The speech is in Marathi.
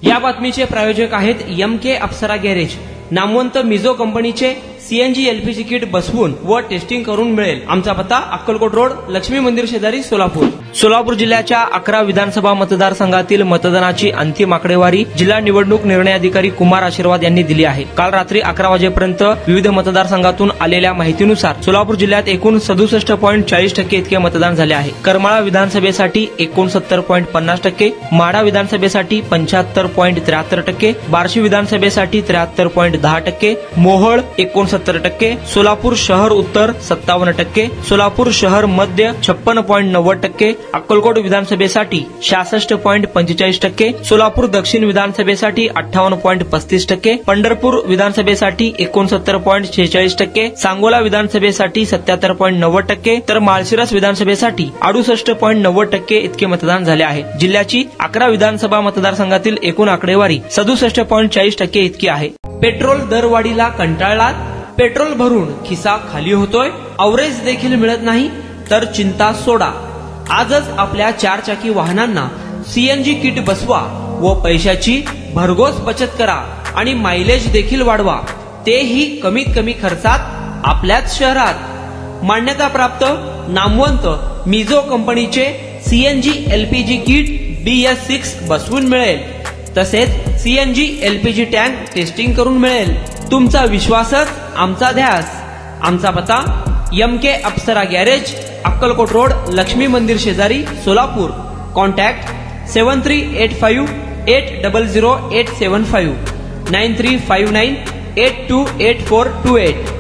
या बातमीचे प्रायोजक आहेत एमके अप्सरा गॅरेज. नामवंत मिझो कंपनीचे सीएनजी एलपीजी किट बसवून व टेस्टिंग करून मिळेल. आमचा पत्ता अक्कलकोट रोड, लक्ष्मी मंदिर शेजारी, सोलापूर. सोलापूर जिल्ह्याच्या 11 विधानसभा मतदारसंघातील मतदानाची अंतिम आकडेवारी जिल्हा निवडणूक निर्णय अधिकारी कुमार आशीर्वाद यांनी दिली आहे. काल रात्री 11 वाजेपर्यंत विविध मतदारसंघातून आलेल्या माहितीनुसार सोलापूर जिल्ह्यात एकूण 67.40% इतके मतदान झाले आहे. करमाळा विधानसभेसाठी 69.50%, माढा विधानसभेसाठी 75.73%, बार्शी विधानसभेसाठी 73.10%, मोहोळ 69%, सोलापूर शहर उत्तर 57%, सोलापूर शहर मध्य 56.90%, अक्कलकोट विधानसभेसाठी 66.45%, सोलापूर दक्षिण विधानसभेसाठी 58.35%, पंढरपूर विधानसभेसाठी 69.46%, सांगोला विधानसभेसाठी 77.90%, तर माळशिरस विधानसभेसाठी 68.90% इतके मतदान झाले आहे. जिल्ह्याची 11 विधानसभा मतदारसंघातील एकूण आकडेवारी 67.40% इतकी आहे. पेट्रोल दरवाढीला कंटाळलात? पेट्रोल भरून खिसा खाली होतोय? अवरेज देखील मिळत नाही? तर चिंता सोडा. आजच आपल्या 4 चाकी वाहनांना सीएनजी किट बसवा व पैशाची भरघोस बचत करा आणि मायलेज देखील वाढवा, तेही कमीत कमी खर्चात आपल्याच शहरात. मान्यता प्राप्त नामवंत मिझो कंपनीचे सीएनजी एलपीजी किट BS6 बसवून मिळेल. तसेच सीएनजी एलपीजी टँक टेस्टिंग करून मिळेल. तुमचा विश्वासच आमचा ध्यास. आमचा पत्ता एमके अप्सरा गॅरेज, अक्कलकोट रोड, लक्ष्मी मंदिर शेजारी, सोलापूर. कॉन्टॅक्ट 7385800875 9359828428.